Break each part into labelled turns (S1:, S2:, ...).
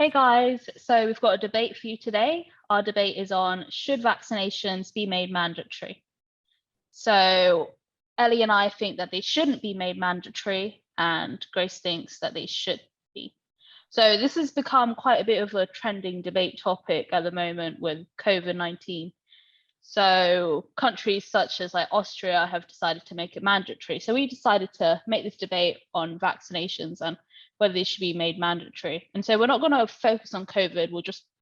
S1: Hey guys, so we've got a debate for you today. Our debate is on should vaccinations be made mandatory? So Ellie and I think that they shouldn't be made mandatory, and Grace thinks that they should be. So this has become quite a bit of a trending debate topic at the moment with COVID-19. So countries such as like Austria have decided to make it mandatory. So we decided to make this debate on vaccinations and whether they should be made mandatory. And so we're not going to focus on COVID.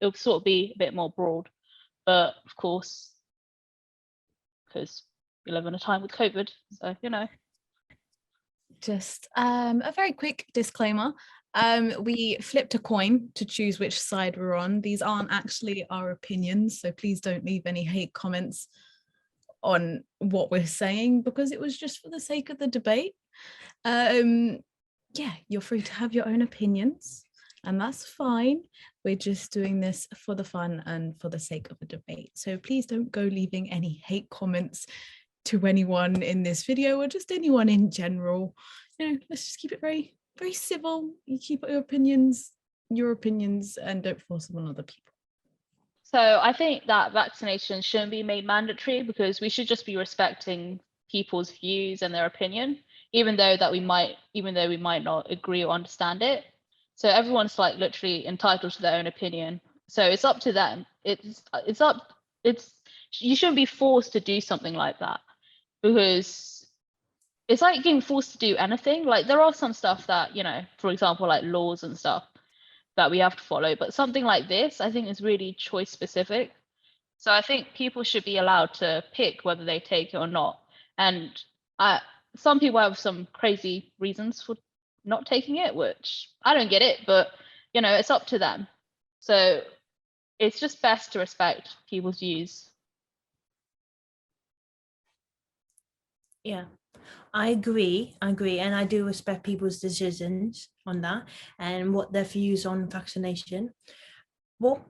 S1: It'll sort of be a bit more broad. But of course, because we live in a time with COVID, so
S2: Just a very quick disclaimer. We flipped a coin to choose which side we're on. These aren't actually our opinions, so please don't leave any hate comments on what we're saying because it was just for the sake of the debate. Yeah, you're free to have your own opinions, and that's fine. We're just doing this for the fun and for the sake of a debate. So please don't go leaving any hate comments to anyone in this video or just anyone in general. Let's just keep it very, very civil. You keep your opinions, and don't force them on other people.
S1: So I think that vaccinations shouldn't be made mandatory because we should just be respecting people's views and their opinion, even though we might not agree or understand it. So everyone's like literally entitled to their own opinion. So it's up to them. You shouldn't be forced to do something like that, because it's like being forced to do anything. Like there are some stuff that, for example, like laws and stuff that we have to follow, but something like this, I think, is really choice specific. So I think people should be allowed to pick whether they take it or not. And some people have some crazy reasons for not taking it, which I don't get it, but it's up to them. So it's just best to respect people's views.
S3: Yeah, I agree, and I do respect people's decisions on that and what their views on vaccination. What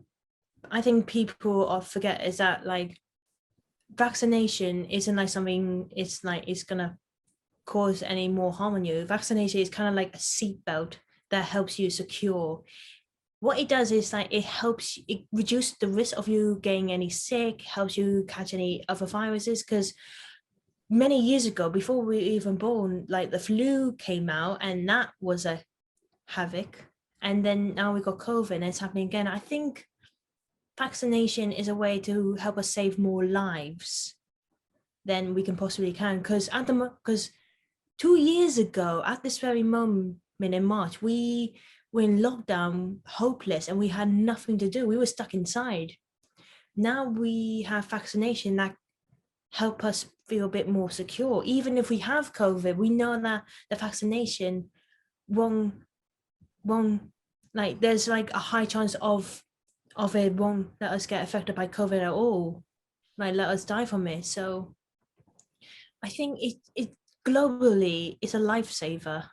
S3: I think people forget is that like vaccination isn't like something it's gonna cause any more harm on you. Vaccination is kind of like a seatbelt that helps you secure. What it does is like it reduces the risk of you getting any sick, helps you catch any other viruses, because many years ago, before we were even born, like the flu came out and that was a havoc. And then now we got COVID and it's happening again. I think vaccination is a way to help us save more lives than we can possibly can. Because 2 years ago, at this very moment in March, we were in lockdown, hopeless, and we had nothing to do. We were stuck inside. Now we have vaccination that help us feel a bit more secure. Even if we have COVID, we know that the vaccination won't like there's like a high chance of it won't let us get affected by COVID at all, like let us die from it. So I think it globally is a lifesaver.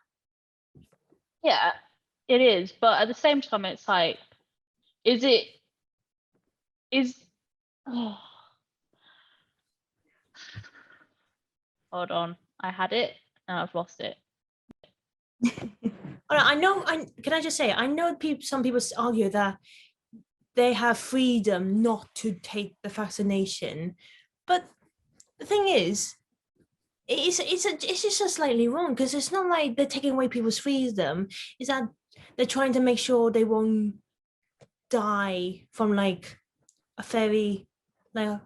S1: Yeah, it is, but at the same time it's like, hold on, I had it and I've lost it.
S3: Can I just say, I know some people argue that they have freedom not to take the vaccination, but the thing is, it's just slightly wrong, because it's not like they're taking away people's freedom. It's that they're trying to make sure they won't die from like a very like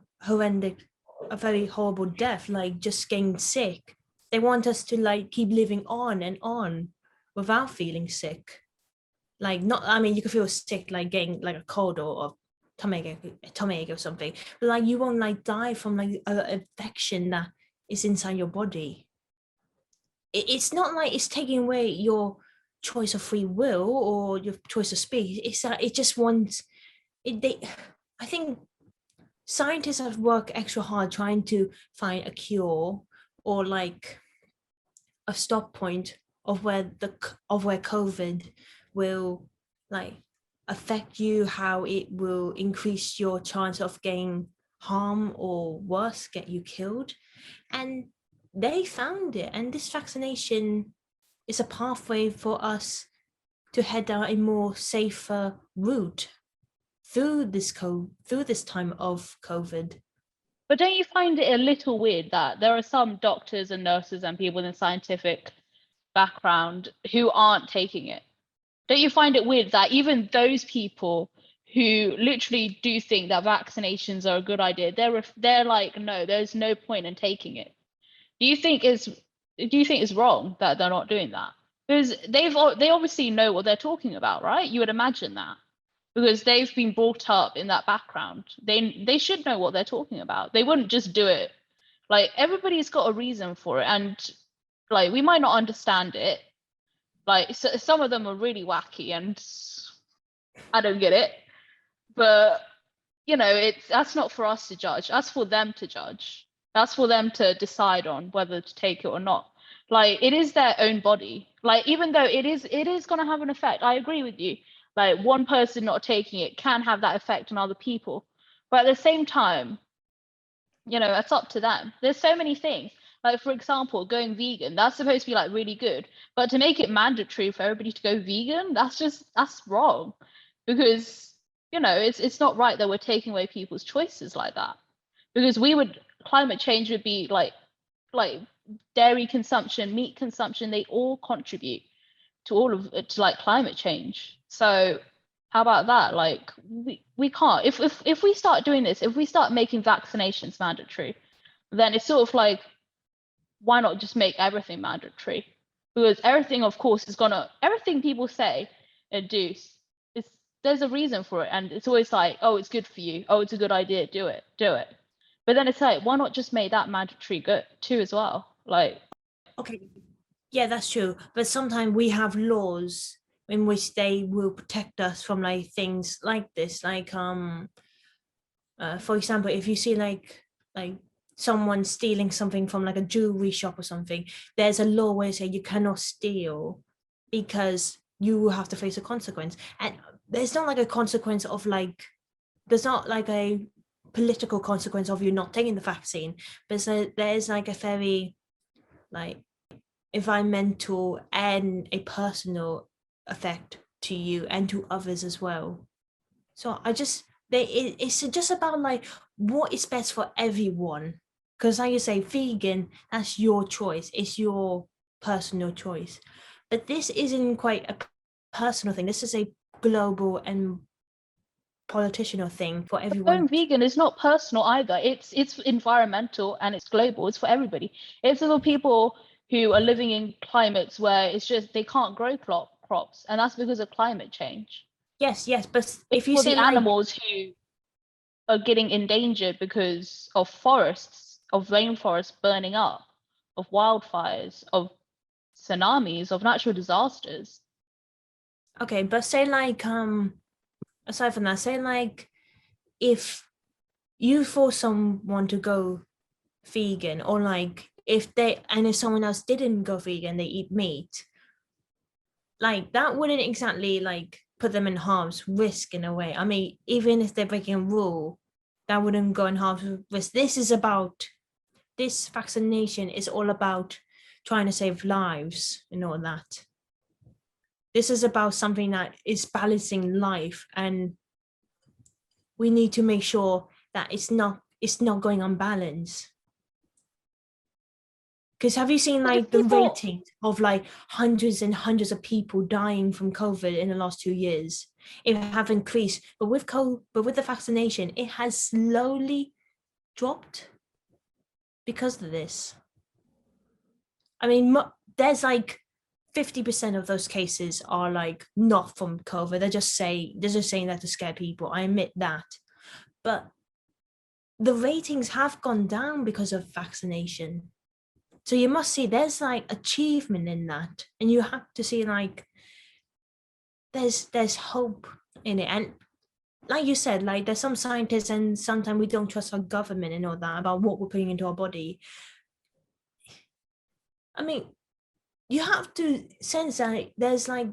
S3: a very horrible death, like just getting sick. They want us to like keep living on and on without feeling sick. Like you could feel sick, like getting like a cold or a tummy ache or something, but like you won't like die from like an infection that is inside your body. It's not like it's taking away your choice of free will or your choice of speech. It's that it just wants it. I think scientists have worked extra hard trying to find a cure or like a stop point of where COVID will like affect you, how it will increase your chance of getting harm or worse, get you killed. And they found it. And this vaccination is a pathway for us to head down a more safer route through this time of COVID.
S1: But don't you find it a little weird that there are some doctors and nurses and people in scientific background who aren't taking it? Don't you find it weird that even those people who literally do think that vaccinations are a good idea, they're like, no, there's no point in taking it? Do you think it's wrong that they're not doing that? Because they obviously know what they're talking about, right? You would imagine that, because they've been brought up in that background. They should know what they're talking about. They wouldn't just do it. Like, everybody's got a reason for it, and like, we might not understand it. Like, some of them are really wacky and I don't get it. But that's not for us to judge. That's for them to judge. That's for them to decide on whether to take it or not. Like, it is their own body. Like, even though it is going to have an effect, I agree with you. Like, one person not taking it can have that effect on other people. But at the same time, it's up to them. There's so many things. Like, for example, going vegan, that's supposed to be like really good. But to make it mandatory for everybody to go vegan, that's wrong. Because, it's not right that we're taking away people's choices like that. Because climate change would be like dairy consumption, meat consumption, they all contribute to all of it, to like climate change. So how about that? Like, we can't, if we start doing this, if we start making vaccinations mandatory, then it's sort of like, why not just make everything mandatory? Because everything, of course, everything people say and do, there's a reason for it. And it's always like, oh, it's good for you. Oh, it's a good idea. Do it. But then it's like, why not just make that mandatory good too as well? Like,
S3: okay, yeah, that's true. But sometimes we have laws in which they will protect us from like things like this. Like for example, if you see like someone stealing something from like a jewelry shop or something, there's a law where say you cannot steal because you will have to face a consequence. And there's not like a consequence of like, there's not like a political consequence of you not taking the vaccine, but there's like a very like environmental and a personal effect to you and to others as well. So it's just about like what is best for everyone. Because like you say, vegan, that's your choice. It's your personal choice. But this isn't quite a personal thing. This is a global and politician thing for everyone.
S1: Going vegan is not personal either. It's environmental and it's global. It's for everybody. It's for people who are living in climates where it's just they can't grow crops, and that's because of climate change.
S3: Yes, but
S1: it's
S3: if you
S1: for
S3: say
S1: the animals who are getting endangered because of forests, of rainforests burning up, of wildfires, of tsunamis, of natural disasters.
S3: Okay, but say like aside from that, say like if you force someone to go vegan, or like if someone else didn't go vegan, they eat meat, like that wouldn't exactly like put them in harm's risk in a way. I mean, even if they're breaking a rule, that wouldn't go in harm's risk. This vaccination is all about trying to save lives and all that. This is about something that is balancing life, and we need to make sure that it's not going unbalanced. Because have you seen like the ratings of like hundreds and hundreds of people dying from COVID in the last 2 years? It have increased, but with the vaccination, it has slowly dropped because of this. I mean, there's like 50% of those cases are like not from COVID. They're just saying that to scare people. I admit that, but the ratings have gone down because of vaccination. So you must see there's like achievement in that, and you have to see like there's hope in it. And like you said, like there's some scientists, and sometimes we don't trust our government and all that about what we're putting into our body. I mean, you have to sense that there's like,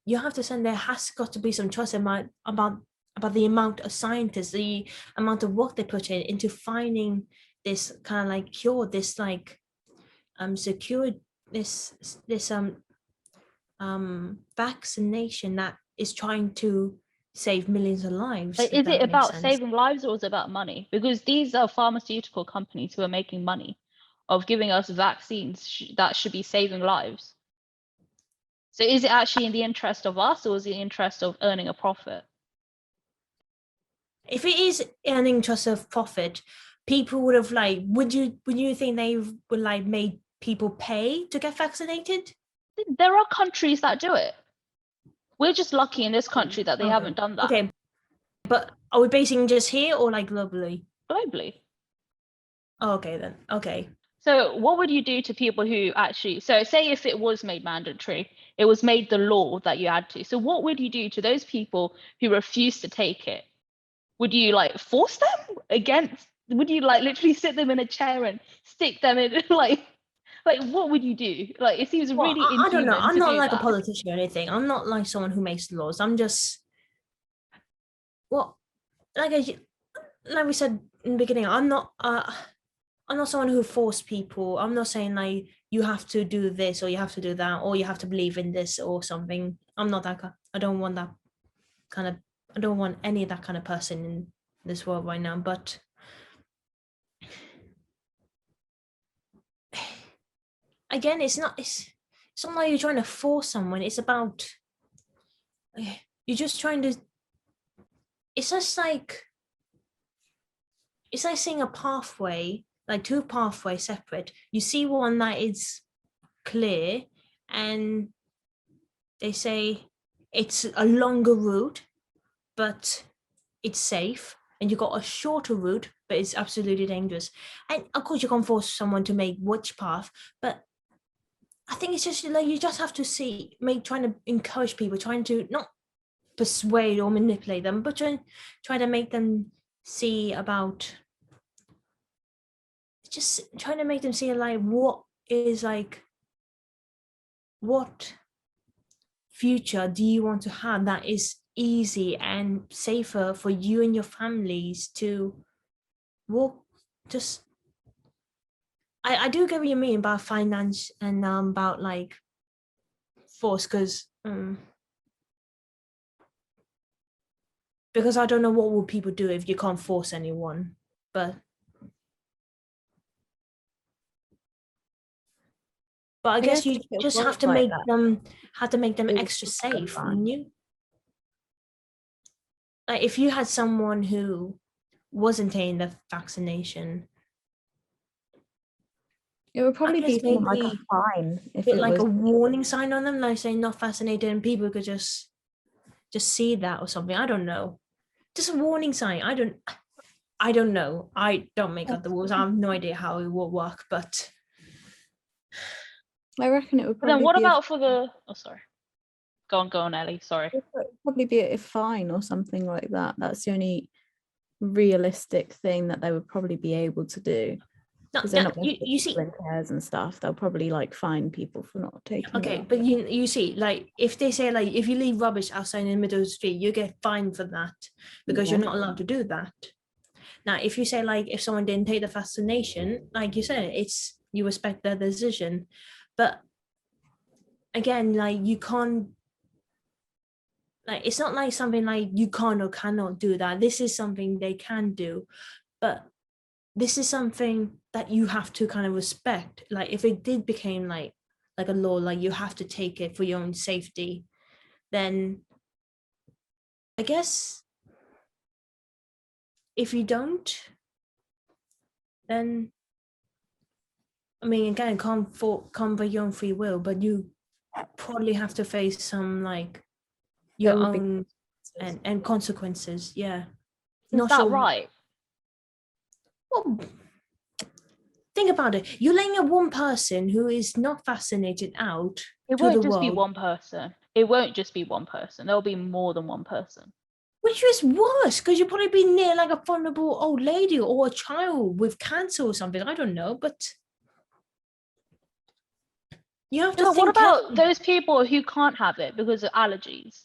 S3: you have to sense there has got to be some trust about the amount of scientists, the amount of work they put into finding this kind of like cure, this like secure this vaccination that is trying to save millions of lives.
S1: Like,
S3: if
S1: is
S3: that
S1: it
S3: makes
S1: about
S3: sense.
S1: saving lives or is it about money? Because these are pharmaceutical companies who are making money of giving us vaccines that should be saving lives. So is it actually in the interest of us or is it in the interest of earning a profit?
S3: If it is an interest of profit, people would have like, would you think they would like made people pay to get vaccinated?
S1: There are countries that do it. We're just lucky in this country that they haven't done that.
S3: Okay, but are we basing just here or like globally?
S1: Globally.
S3: Oh, okay then. Okay.
S1: So what would you do to people who actually, so say if it was made mandatory, it was made the law that you had to. So what would you do to those people who refuse to take it? Would you like force them against, would you like literally sit them in a chair and stick them in like what would you do? Like it seems
S3: Well,
S1: really
S3: I don't know.
S1: inhuman
S3: I'm
S1: to
S3: not
S1: do
S3: like a
S1: that.
S3: politician or anything. I'm not like someone who makes laws. I'm just, well, like like we said in the beginning, I'm not someone who force people. I'm not saying like you have to do this or you have to do that or you have to believe in this or something. I'm not that. I don't want that kind of. I don't want any of that kind of person in this world right now. But again, it's not. It's not like you're trying to force someone. It's about you're just trying to. It's just like it's like seeing a pathway, like two pathways separate. You see one that is clear, and they say it's a longer route, but it's safe. And you got a shorter route, but it's absolutely dangerous. And of course, you can't force someone to make which path, but I think it's just like you just have to trying to encourage people, trying to not persuade or manipulate them, but try to make them see about just trying to make them see like what is like what future do you want to have that is easy and safer for you and your families to walk. Just I do get what you mean about finance and about like force because I don't know what will people do if you can't force anyone, but I guess you just have to make them extra safe, wouldn't you? Like if you had someone who wasn't taking the vaccination,
S2: It would probably be something like a
S3: maybe
S2: fine if
S3: put
S2: it
S3: like
S2: was.
S3: a warning sign on them, like saying not vaccinated, and people could just see that or something. I don't know. Just a warning sign. I don't know. I don't make up the rules. I have no idea how it will work, but
S2: I reckon it would
S1: But
S2: probably
S1: then what
S2: be
S1: about for the, oh, sorry. Go on, Ellie, sorry.
S2: probably be a fine or something like that. That's the only realistic thing that they would probably be able to do.
S3: no,
S2: Because they're not going to
S3: you see.
S2: in cares and stuff. They'll probably like fine people for not taking
S3: Okay,
S2: it.
S3: but you see, like if they say like if you leave rubbish outside in the middle of the street, you get fined for that because you're not allowed to do that. Now, if you say like if someone didn't take the vaccination, like you said, it's you respect their decision, but again, like you can't. Like it's not like something like you can't or cannot do that. This is something they can do, but this is something that you have to kind of respect. Like if it did become like a law, like you have to take it for your own safety, then I guess if you don't, then I mean again, come by your own free will, but you probably have to face some like your own and consequences. Yeah.
S1: Is
S3: Not
S1: that
S3: sure.
S1: right?
S3: Well, think about it. You're letting a one person who is not vaccinated out
S1: It
S3: to the
S1: won't just be
S3: world.
S1: one person. It won't just be one person. There'll be more than one person.
S3: Which is worse, because you'll probably be near like a vulnerable old lady or a child with cancer or something. I don't know, but you have to
S1: But what
S3: think.
S1: about those people who can't have it because of allergies?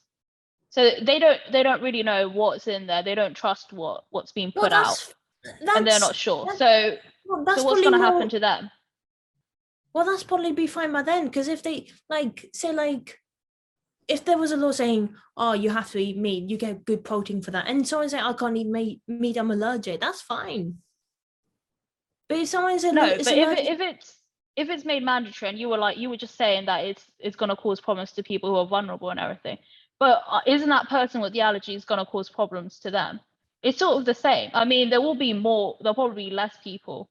S1: So they don't really know what's in there. They don't trust what's being put out, and they're not sure. So what's going to happen to them?
S3: Well, that's probably be fine by then, because if they like say like if there was a law saying, oh, you have to eat meat, you get good protein for that, and someone saying, I can't eat meat, I'm allergic, that's fine. But if someone said,
S1: No,
S3: it's
S1: but
S3: allergic,
S1: if it's made mandatory, and you were just saying that it's going to cause problems to people who are vulnerable and everything, but isn't that person with the allergies going to cause problems to them? It's sort of the same. I mean, there'll probably be less people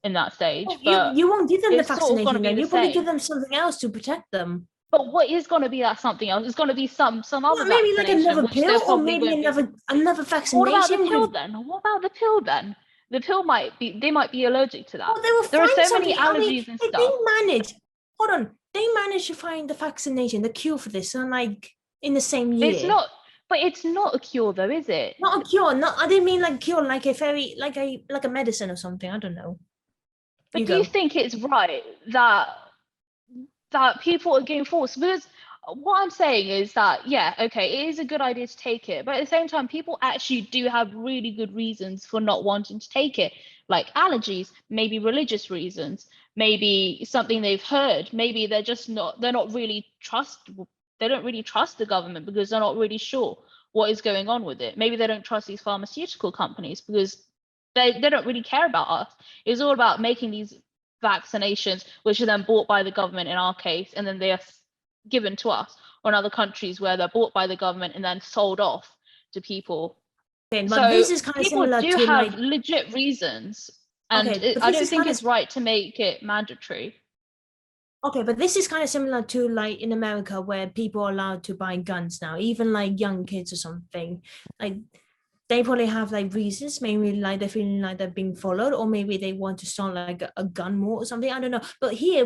S1: in that stage, but
S3: you won't give them the
S1: it's sort of going to
S3: vaccination
S1: be
S3: then.
S1: the
S3: You'll probably give
S1: same.
S3: them something else to protect them.
S1: But what is going to be that something else? It's going to be some other
S3: Well, maybe like
S1: vaccination,
S3: another
S1: which there
S3: pill, or
S1: probably
S3: maybe
S1: won't be.
S3: another
S1: What about the
S3: vaccination
S1: pill
S3: with.
S1: then? What about the pill then? The pill they might be allergic to that.
S3: Well, they will
S1: There are
S3: find
S1: so many
S3: something. I mean,
S1: allergies and
S3: if
S1: stuff.
S3: they manage, hold on, they managed to find the vaccination, the cure for this, and like in the same year.
S1: It's not a cure though, is it?
S3: Not a cure. Not. I didn't mean like cure, like a very like a medicine or something. I don't know.
S1: But do you think it's right that people are getting forced? Because what I'm saying is that, yeah, okay, it is a good idea to take it, but at the same time, people actually do have really good reasons for not wanting to take it, like allergies, maybe religious reasons, maybe something they've heard, maybe they don't really trust the government because they're not really sure what is going on with it. Maybe they don't trust these pharmaceutical companies because they don't really care about us. It's all about making these vaccinations, which are then bought by the government in our case, and then they are given to us, or in other countries where they're bought by the government and then sold off to people.
S3: Okay, but
S1: So
S3: this is kind of
S1: people
S3: similar
S1: do
S3: to
S1: have
S3: like.
S1: legit reasons, and
S3: Okay, but
S1: I
S3: this
S1: don't
S3: is
S1: think
S3: kind of.
S1: it's right to make it mandatory.
S3: Okay, but this is kind of similar to like in America where people are allowed to buy guns now, even like young kids or something. Like they probably have like reasons, maybe like they're feeling like they're being followed, or maybe they want to start like a gun war or something. I don't know. But here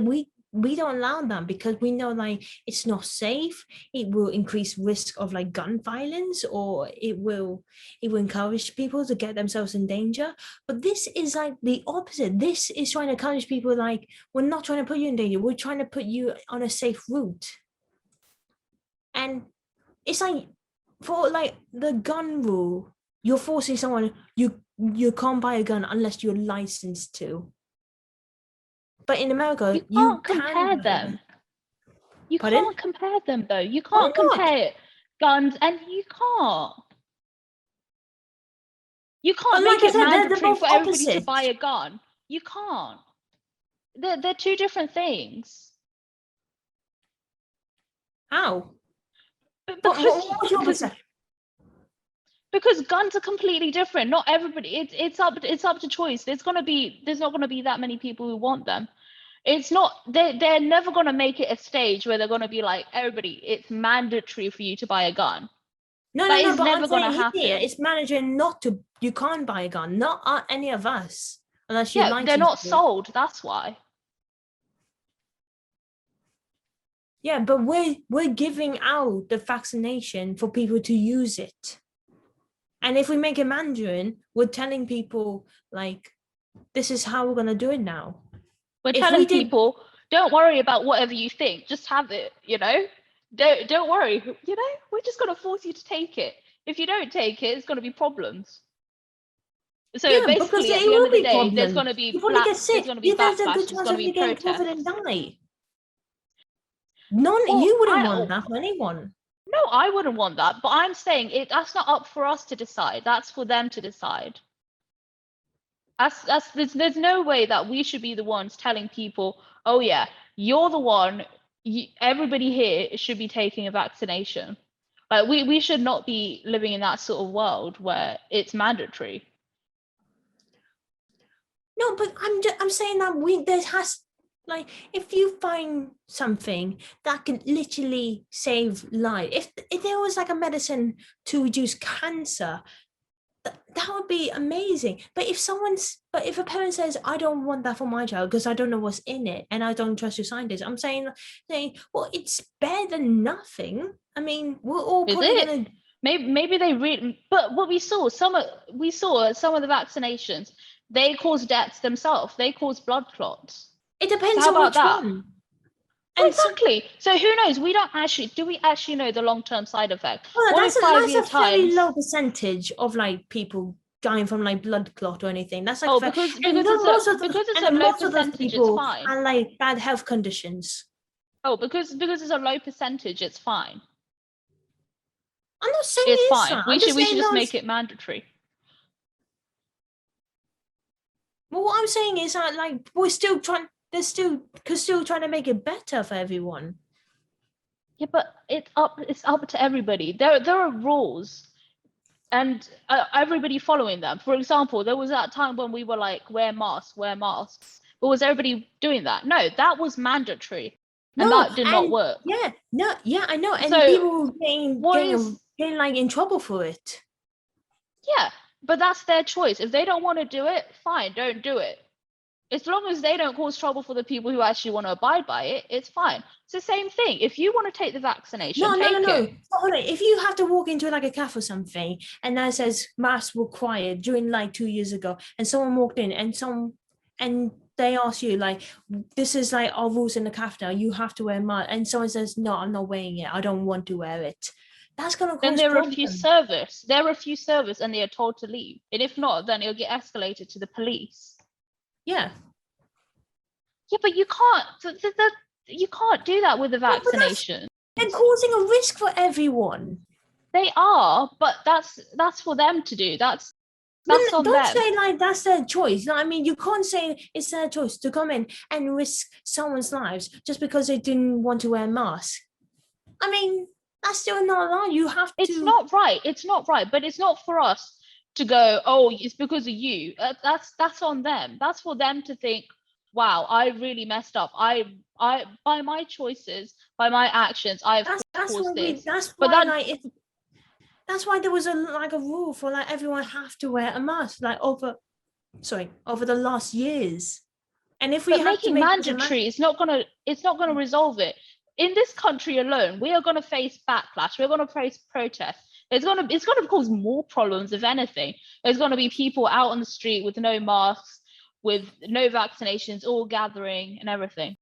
S3: we don't allow them because we know like it's not safe. It will increase risk of like gun violence, or it will encourage people to get themselves in danger. But this is like the opposite. This is trying to encourage people like, we're not trying to put you in danger, we're trying to put you on a safe route. And it's like for like the gun rule, you're forcing someone, you can't buy a gun unless you're licensed to. But in America,
S1: You can't
S3: can
S1: compare
S3: buy a gun.
S1: them. You
S3: Pardon?
S1: can't compare them though. You
S3: Why
S1: can't
S3: not?
S1: compare guns, and you can't. You can't
S3: But
S1: make
S3: like I
S1: it
S3: said, they're
S1: mandatory
S3: both
S1: for everybody to
S3: opposite.
S1: buy a gun. You can't. They're two different things.
S3: How? What was your
S1: Because
S3: perception?
S1: because guns are completely different. Not everybody. It's up to choice. There's not gonna be that many people who want them. It's not. They're never gonna make it a stage where they're gonna be like, everybody, it's mandatory for you to buy a gun.
S3: No,
S1: That
S3: no, no.
S1: is
S3: But I'm
S1: never gonna
S3: saying here,
S1: happen.
S3: it's managing not to. You can't buy a gun. Not any of us, unless you're
S1: Yeah, they're
S3: licensed
S1: not
S3: to.
S1: sold. That's why.
S3: Yeah, but we're giving out the vaccination for people to use it. And if we make it Mandarin, we're telling people like, this is how we're gonna do it now.
S1: We're
S3: If we
S1: telling
S3: did,
S1: people, don't worry about whatever you think. Just have it. Don't worry. We're just gonna force you to take it. If you don't take it, it's gonna be problems. So
S3: yeah, because
S1: basically, at
S3: it
S1: the end
S3: will
S1: of the
S3: be
S1: day, there's
S3: problems.
S1: gonna be
S3: You probably get sick. There's a good
S1: backlash. There's
S3: chance
S1: gonna
S3: of
S1: be
S3: you getting COVID
S1: protests.
S3: and die. None,
S1: Well,
S3: you wouldn't want that for anyone.
S1: no, I wouldn't want that. But I'm saying that's not up for us to decide. That's for them to decide. There's no way that we should be the ones telling people, oh yeah, you're the one. Everybody here should be taking a vaccination. Like we should not be living in that sort of world where it's mandatory.
S3: No, but I'm saying that there has like, if you find something that can literally save life, if there was like a medicine to reduce cancer, that would be amazing. But if a parent says, I don't want that for my child because I don't know what's in it and I don't trust your scientists, I'm saying, well, it's better than nothing. I mean, we're all
S1: Is
S3: probably
S1: it?
S3: gonna.
S1: Maybe they read, but what we saw some of the vaccinations, they cause deaths themselves. They cause blood clots.
S3: It
S1: So
S3: depends
S1: how
S3: on
S1: about
S3: which
S1: that?
S3: one.
S1: Well,
S3: And so,
S1: exactly. So who knows? Do we actually know the long-term side effect?
S3: well,
S1: What in 5 year
S3: that's a very
S1: times?
S3: low percentage of like people dying from like blood clot or anything. That's like
S1: Oh, because
S3: and
S1: it's
S3: most of
S1: because it's a
S3: and
S1: low
S3: most of those
S1: percentage, it's
S3: people
S1: fine.
S3: are like bad health conditions.
S1: Oh, because it's a low percentage, it's fine.
S3: I'm not saying
S1: It's
S3: it's
S1: fine.
S3: not.
S1: We
S3: I'm
S1: should
S3: saying
S1: just
S3: those-
S1: make it mandatory.
S3: Well, what I'm saying is that like we're still trying. They're still trying to make it better for everyone.
S1: Yeah, but it's up to everybody. There are rules, and everybody following them. For example, there was that time when we were like, wear masks, but was everybody doing that? No, that was mandatory, and
S3: No,
S1: that did not
S3: and
S1: work.
S3: yeah, I know, and
S1: So
S3: people were
S1: what is
S3: getting like in trouble for it.
S1: yeah, but that's their choice. If they don't want to do it, fine, don't do it. As long as they don't cause trouble for the people who actually want to abide by it, it's fine. It's the same thing. If you want to take the vaccination,
S3: No.
S1: take it.
S3: So, hold on. If you have to walk into like a cafe or something, and that says masks required during like 2 years ago, and someone walked in and they ask you like, this is like our rules in the cafe now, you have to wear a mask, and someone says, no, I'm not wearing it, I don't want to wear it. That's gonna
S1: Then
S3: cause
S1: they
S3: problems.
S1: refuse service. They refuse service and they are told to leave. And if not, then it'll get escalated to the police.
S3: Yeah.
S1: Yeah, but you can't. You can't do that with the
S3: But
S1: vaccination.
S3: they're causing a risk for everyone.
S1: They are, but that's for them to do. That's on
S3: Don't
S1: them.
S3: say like that's their choice. You know what I mean, you can't say it's their choice to come in and risk someone's lives just because they didn't want to wear a mask. I mean, that's still not allowed. You have to.
S1: It's not right. It's not right. But it's not for us to go, oh, it's because of you. That's on them. That's for them to think, wow, I really messed up. I by my choices, by my actions, I've caused this.
S3: That's
S1: But
S3: why
S1: that
S3: like that's why there was a rule for like everyone have to wear a mask like over the last years. And if we
S1: but
S3: have to
S1: making
S3: make
S1: mandatory it's not gonna resolve it. In this country alone, we are gonna face backlash. We're gonna face protests. It's gonna cause more problems, if anything. There's gonna be people out on the street with no masks, with no vaccinations, all gathering and everything.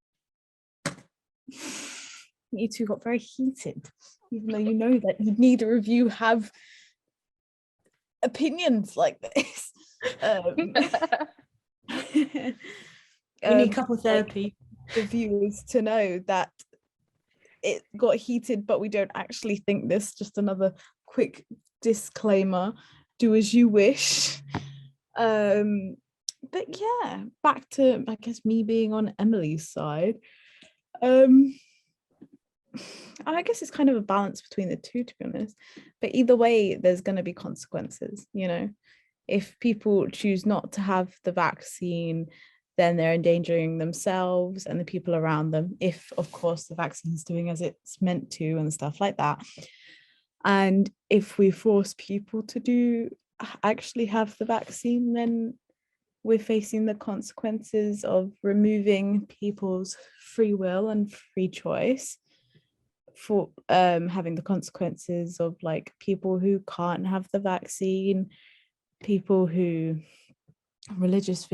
S2: You two got very heated, even though you know that neither of you have opinions like this.
S3: we need couple therapy.
S2: The viewers to know that it got heated, but we don't actually think this. Just another quick disclaimer: do as you wish. But yeah, back to I guess me being on Emily's side. I guess it's kind of a balance between the two, to be honest. But either way, there's going to be consequences. You know, if people choose not to have the vaccine, then they're endangering themselves and the people around them. If, of course, the vaccine is doing as it's meant to and stuff like that. And if we force people to actually have the vaccine, then we're facing the consequences of removing people's free will and free choice, for having the consequences of like people who can't have the vaccine, people who religious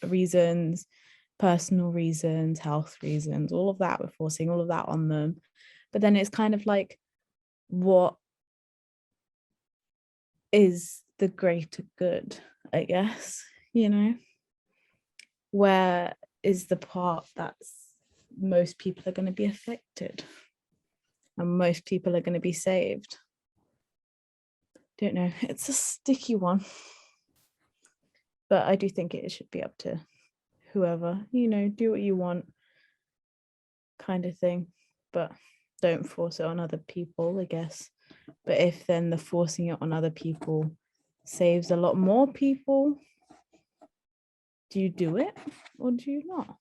S2: reasons, personal reasons, health reasons, all of that, we're forcing all of that on them. But then it's kind of like, what is the greater good, I guess, you know? Where is the part that's most people are going to be affected and most people are going to be saved? Don't know, it's a sticky one, but I do think it should be up to whoever, you know, do what you want kind of thing, but don't force it on other people, I guess. But if then the forcing it on other people saves a lot more people, do you do it or do you not?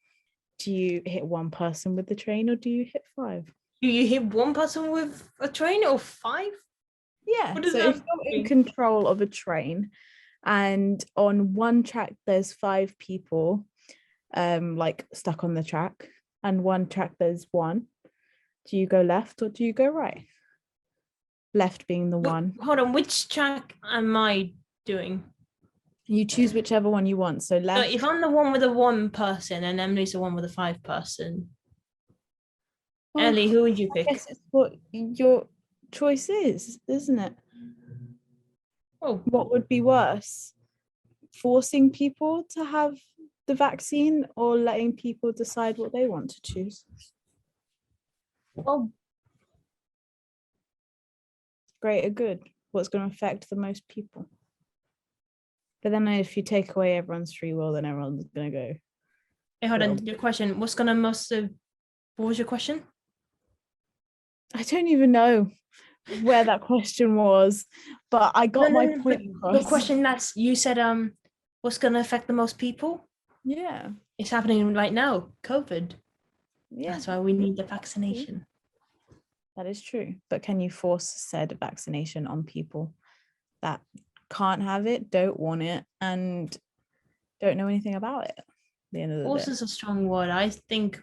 S2: Do you hit one person with the train or do you hit 5?
S3: Do you hit one person with a train or 5?
S2: Yeah,
S3: What does
S2: so
S3: that
S2: if you're in
S3: mean?
S2: control of a train and on one track there's 5 people like stuck on the track, and one track there's 1, do you go left or do you go right? Left being the one.
S3: Hold on, which track am I doing?
S2: You choose whichever one you want. So
S3: So
S2: left.
S3: if I'm the one with the 1 person and Emily's the one with the 5 person, Ellie, who would you
S2: I
S3: pick?
S2: guess it's what your choice is, isn't it?
S3: Oh,
S2: What would be worse? Forcing people to have the vaccine or letting people decide what they want to choose?
S3: Well,
S2: Greater good. What's going to affect the most people? But then if you take away everyone's free will, then everyone's going to go.
S3: hey, hold on.
S2: Well-
S3: Your question. What's gonna most? What was your question?
S2: I don't even know where that question was, but I got my
S3: No,
S2: point
S3: but
S2: across.
S3: the question that's you said. What's gonna affect the most people?
S2: Yeah.
S3: It's happening right now. COVID.
S2: Yeah.
S3: That's why we need the vaccination.
S2: That is true. But can you force said vaccination on people that can't have it, don't want it, and don't know anything about it at the end of the
S3: Force
S2: day?
S3: is a strong word. I think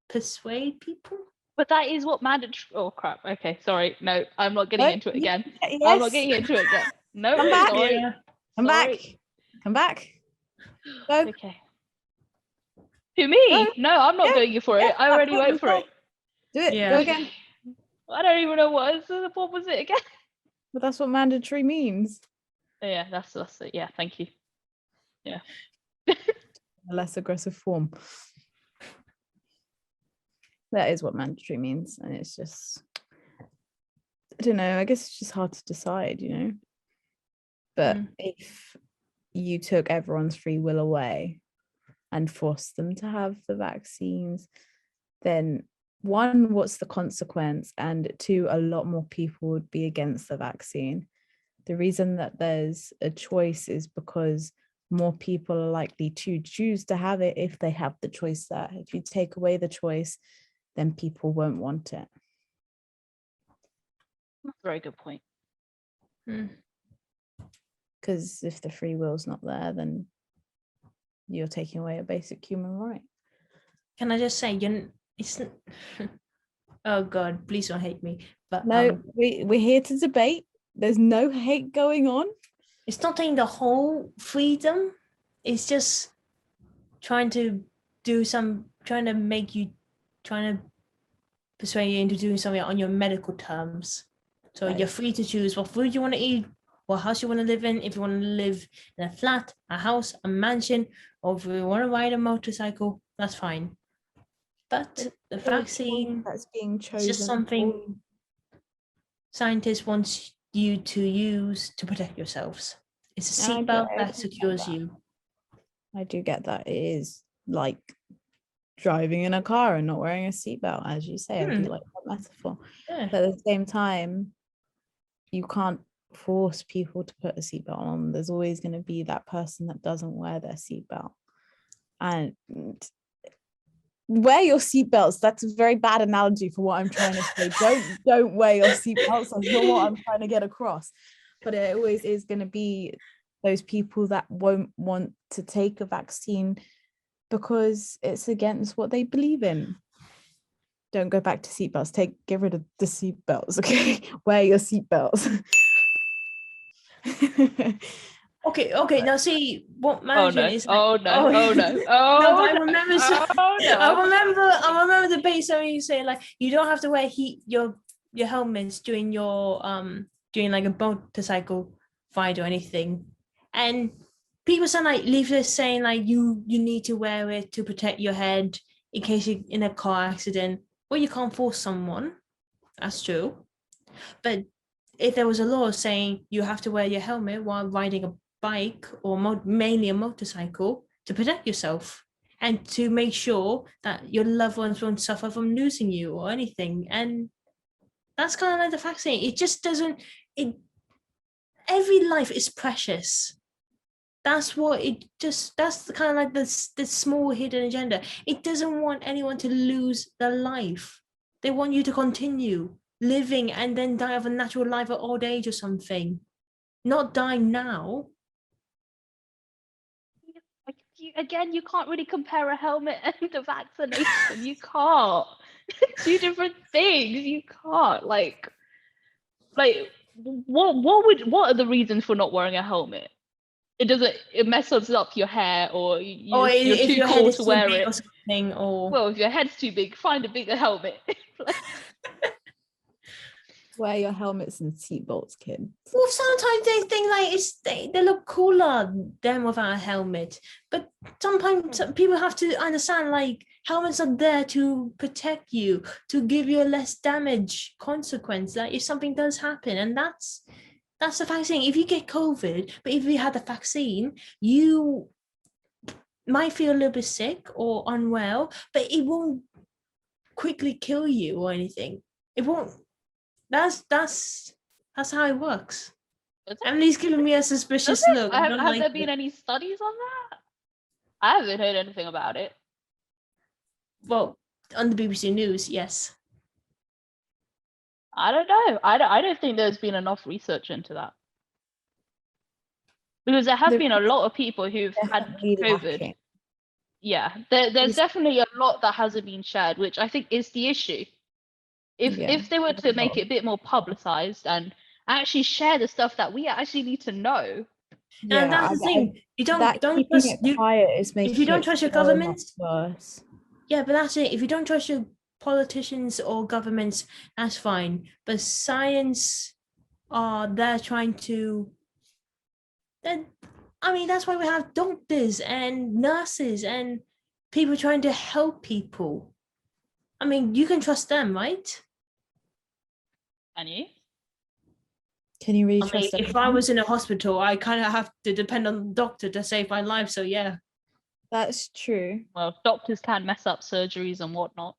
S3: persuade people.
S1: But that is what mandatory. Oh crap. Okay, sorry. No, I'm not getting
S2: No,
S1: into it
S2: you-
S1: again.
S2: yes.
S1: I'm not getting into it again. No,
S2: Come back.
S1: sorry.
S3: Yeah.
S2: Come
S1: Sorry.
S2: back. Come back. Go.
S1: Okay. Who, me?
S2: Go.
S1: No, I'm not
S2: Yeah,
S1: going for it.
S2: yeah,
S1: I already
S2: that's
S1: went for it.
S2: Do it.
S3: Yeah.
S2: Go again.
S1: I don't even know what was it again.
S2: But that's what mandatory means.
S1: Yeah, that's it. Yeah, thank you. Yeah.
S2: A less aggressive form. That is what mandatory means. And it's just, I don't know, I guess it's just hard to decide, you know. But if you took everyone's free will away and forced them to have the vaccines, then one, what's the consequence? And two, a lot more people would be against the vaccine. The reason that there's a choice is because more people are likely to choose to have it if they have the choice there. If you take away the choice, then people won't want it.
S1: That's a very good point.
S2: Because if the free will's not there, then you're taking away a basic human right.
S3: Can I just say, it's. Oh God, please don't hate me. But
S2: No, we're here to debate. There's no hate going on.
S3: it's not taking the whole freedom. It's just trying to trying to persuade you into doing something on your medical terms. So
S2: Right.
S3: you're free to choose what food you want to eat, what house you want to live in, if you want to live in a flat, a house, a mansion, or if you want to ride a motorcycle, that's fine. But the vaccine
S2: that's being
S3: is
S2: chosen.
S3: just something scientists want you to use to protect yourselves. It's a
S2: I do-
S3: seatbelt
S2: I
S3: that
S2: do
S3: secures
S2: get that.
S3: you.
S2: I do get that. It is like driving in a car and not wearing a seatbelt, as you say. I do like that metaphor.
S3: Yeah.
S2: But at the same time, you can't force people to put a seatbelt on. There's always going to be that person that doesn't wear their seatbelt. And wear your seatbelts. That's a very bad analogy for what I'm trying to say. Don't wear your seatbelts. That's not what I'm trying to get across. But it always is going to be those people that won't want to take a vaccine because it's against what they believe in. Don't go back to seatbelts. Get rid of the seatbelts, okay? Wear your seatbelts.
S3: Okay. Now see what management is. Like,
S1: Oh no! Oh no! Oh
S3: no, but I
S1: no!
S3: remember.
S1: Oh no!
S3: I remember the base where you say like you don't have to wear your helmets during like a motorcycle ride or anything, and people sound like leaflets saying like you need to wear it to protect your head in case you're in a car accident. Well, you can't force someone. That's true, but if there was a law saying you have to wear your helmet while riding a bike or mainly a motorcycle to protect yourself and to make sure that your loved ones won't suffer from losing you or anything, and that's kind of like the vaccine. It just doesn't. Every life is precious. That's what it just. That's the kind of like the small hidden agenda. It doesn't want anyone to lose their life. They want you to continue living and then die of a natural life at old age or something. Not die now.
S1: Again, you can't really compare a helmet and a vaccination. You can't. Two different things. You can't. Like what are the reasons for not wearing a helmet? It messes up your hair, or
S3: Or
S1: you're
S3: if
S1: too
S3: your head
S1: cool
S3: is
S1: to
S3: too
S1: wear
S3: big
S1: it.
S3: or something, or
S1: Well, if your head's too big, find a bigger helmet.
S2: Wear your helmets and seatbelts, kids.
S3: well, sometimes they think like they look cooler than without a helmet. But sometimes people have to understand like helmets are there to protect you, to give you a less damage consequence. Like if something does happen, and that's the vaccine. If you get COVID, but if you had the vaccine, you might feel a little bit sick or unwell, but it won't quickly kill you or anything. It won't. That's how it works.
S1: Does it?
S3: Emily's giving me a
S1: Does
S3: suspicious
S1: it?
S3: look. I don't
S1: Have
S3: like
S1: there
S3: it.
S1: been any studies on that? I haven't heard anything about it.
S3: Well, on the BBC News, yes.
S1: I don't know. I don't think there's been enough research into that. Because there have
S2: There
S1: been a lot of people who've had
S2: definitely
S1: COVID.
S2: lacking.
S1: Yeah, there's
S2: It's-
S1: definitely a lot that hasn't been shared, which I think is the issue. If they were
S2: there's
S1: to
S2: a
S1: make
S2: lot.
S1: it a bit more publicized and actually share the stuff that we actually need to know.
S3: And that's the thing. You don't
S2: keeping
S3: trust
S2: it
S3: you
S2: quiet is making
S3: if you don't
S2: it
S3: trust your
S2: so much
S3: governments.
S2: worse.
S3: Yeah, but that's it. If you don't trust your politicians or governments, that's fine. But science they're trying to then I mean that's why we have doctors and nurses and people trying to help people. I mean, you can trust them, right?
S1: And you?
S2: Can you really
S3: I mean,
S2: trust
S3: if I
S2: anyone?
S3: was in a hospital, I kind of have to depend on the doctor to save my life. So yeah.
S2: That's true.
S1: Well, doctors can mess up surgeries and whatnot.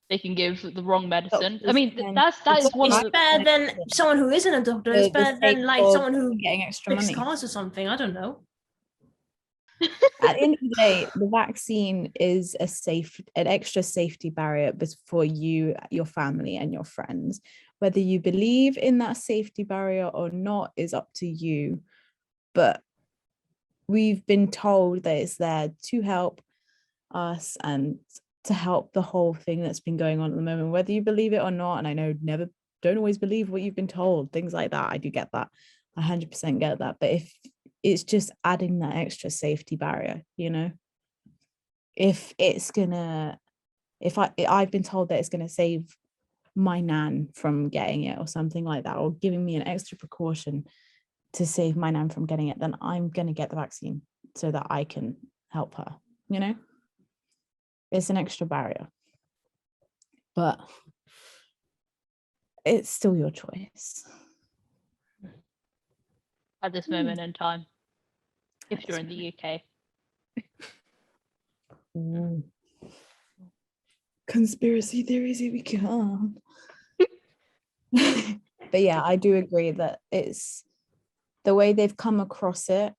S1: They can give the wrong medicine. I
S2: Doctors
S1: mean,
S2: can-
S1: that is
S2: it's
S1: one of
S3: It's
S1: the.
S3: better than someone who isn't a doctor. It's
S2: the
S3: better
S2: sake
S3: than like
S2: of
S3: someone who
S2: getting extra
S3: fixes
S2: money.
S3: cars or something. I don't know.
S2: At the end of the day, the vaccine is an extra safety barrier for you, your family, and your friends. Whether you believe in that safety barrier or not is up to you. But we've been told that it's there to help us and to help the whole thing that's been going on at the moment, whether you believe it or not. And I know don't always believe what you've been told, things like that. I do get that. I 100% get that. But if it's just adding that extra safety barrier, if I've been told that it's going to save my nan from getting it or something like that, or giving me an extra precaution to save my nan from getting it, then I'm going to get the vaccine so that I can help her. It's an extra barrier, but it's still your choice.
S1: At this moment in time, if you're in the UK.
S2: Ooh. Conspiracy theories, here we come. But yeah, I do agree that it's the way they've come across it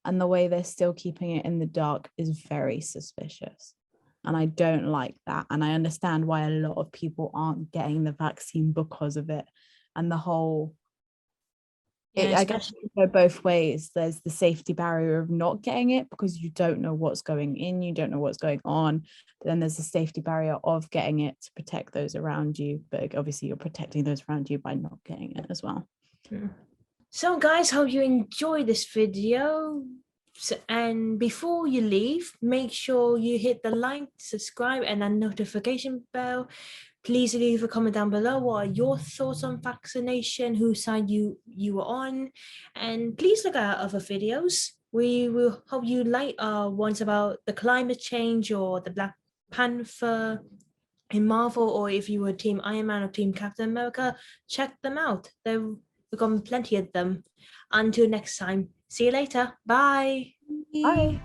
S2: and the way they're still keeping it in the dark is very suspicious. And I don't like that. And I understand why a lot of people aren't getting the vaccine because of it. And the whole, I guess it can go both ways. There's the safety barrier of not getting it because you don't know what's going in, you don't know what's going on. But then there's the safety barrier of getting it to protect those around you. But obviously you're protecting those around you by not getting it as well.
S3: So guys, hope you enjoyed this video. And before you leave, make sure you hit the like, subscribe, and the notification bell. Please leave a comment down below. What are your thoughts on vaccination? Whose side you were on? And please look at our other videos. We will hope you like ones about the climate change or the Black Panther in Marvel, or if you were Team Iron Man or Team Captain America, check them out. We've got plenty of them. Until next time, see you later. Bye.
S1: Bye.